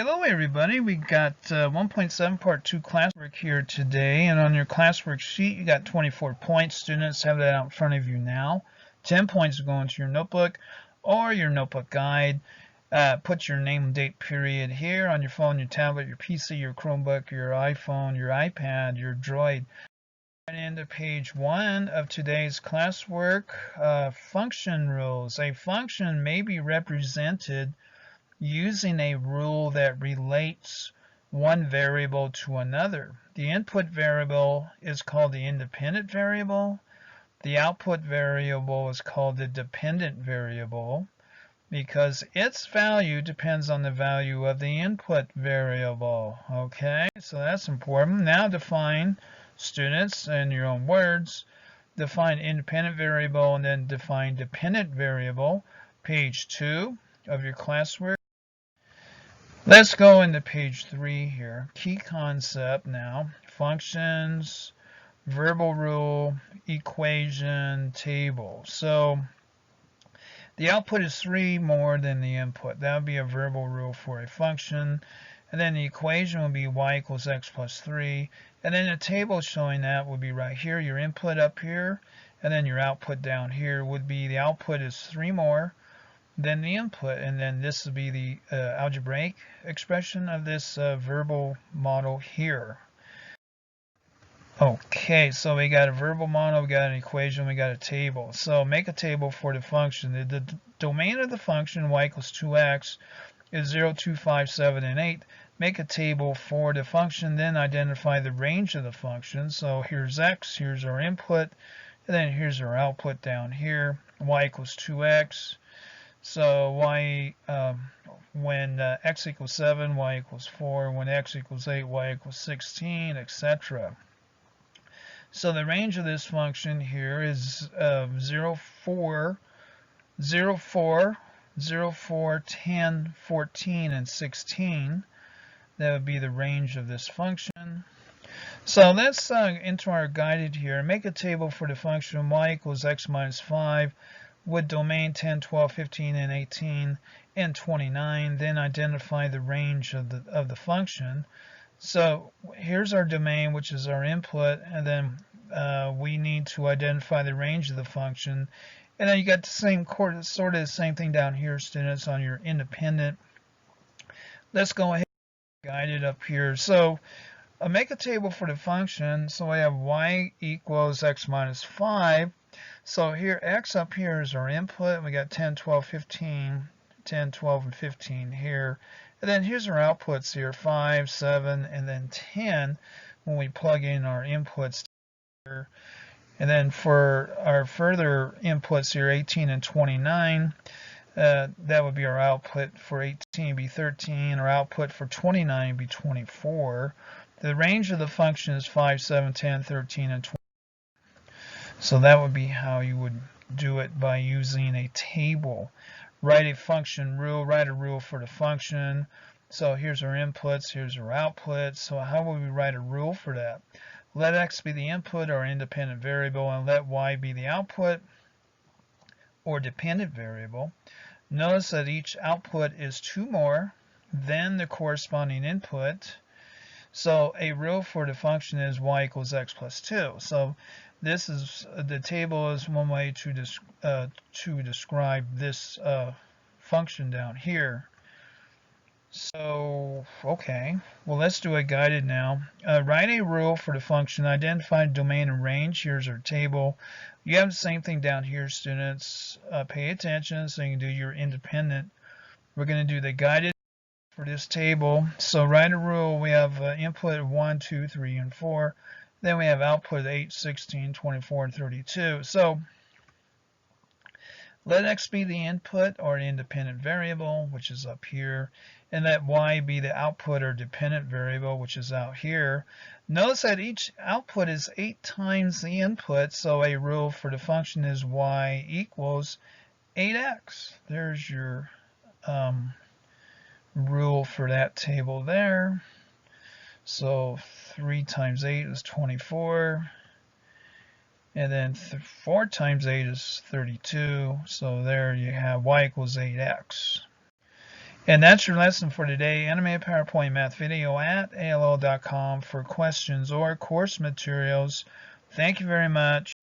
Hello everybody, we got 1.7 part 2 classwork here today, and on your classwork sheet you got 24 points. Students have that out in front of you now. 10 points go into your notebook or your notebook guide. Put your name, date, period here on your phone, your tablet, your PC, your Chromebook, your iPhone, your iPad, your Droid. Right into page 1 of today's classwork, function rules. A function may be represented using a rule that relates one variable to another. The input variable is called the independent variable. The output variable is called the dependent variable because its value depends on the value of the input variable. Okay, so that's important. Now define, students, in your own words, define independent variable and then define dependent variable. Page 2 of your classwork. Let's go into page 3 here. Key concept now. Functions, verbal rule, equation, table. So the output is 3 more than the input. That would be a verbal rule for a function. And then the equation would be y equals x plus 3. And then the table showing that would be right here. Your input up here. And then your output down here would be the output is 3 more than the input, and then this will be the algebraic expression of this verbal model here. Okay, so we got a verbal model, we got an equation, we got a table. So make a table for the function. The domain of the function y equals 2x is 0, 2, 5, 7, and 8. Make a table for the function, then identify the range of the function. So here's x, here's our input, and then here's our output down here. Y equals 2x. So when x equals 7, y equals 4, when x equals 8, y equals 16, etc. So the range of this function here is 0, 4, 0, 4, 0, 4, 10, 14, and 16. That would be the range of this function. So let's enter our guided here. Make a table for the function y equals x minus 5 with domain 10, 12, 15, and 18, and 29. Then identify the range of the function. So here's our domain, which is our input, and then we need to identify the range of the function. And then you got the same sort of the same thing down here, students, on your independent. Let's go ahead and guide it up here. So make a table for the function. So I have y equals x minus 5. So here, x up here is our input. We got 10, 12, 15, 10, 12, and 15 here. And then here's our outputs here, 5, 7, and then 10 when we plug in our inputs here. And then for our further inputs here, 18 and 29, that would be our output. For 18 would be 13. Our output for 29 would be 24. The range of the function is 5, 7, 10, 13, and 20. So that would be how you would do it, by using a table. Write a function rule, write a rule for the function. So here's our inputs, here's our outputs. So how would we write a rule for that? Let x be the input or independent variable, and let y be the output or dependent variable. Notice that each output is 2 more than the corresponding input. So a rule for the function is y equals x plus 2. So this is the table is one way to describe this function down here. So okay, well, let's do a guided now. Write a rule for the function. Identify domain and range. Here's our table. You have the same thing down here, students. Pay attention so you can do your independent. We're going to do the guided for this table. So write a rule. We have input 1, 2, 3, and 4. Then we have output 8, 16, 24, and 32. So let x be the input or independent variable, which is up here, and let y be the output or dependent variable, which is out here. Notice that each output is 8 times the input, so a rule for the function is y equals 8x. There's your rule for that table there. So 3 times 8 is 24, and then 4 times 8 is 32. So there you have y equals 8x. And that's your lesson for today. Animated PowerPoint Math video at AOL.com for questions or course materials. Thank you very much.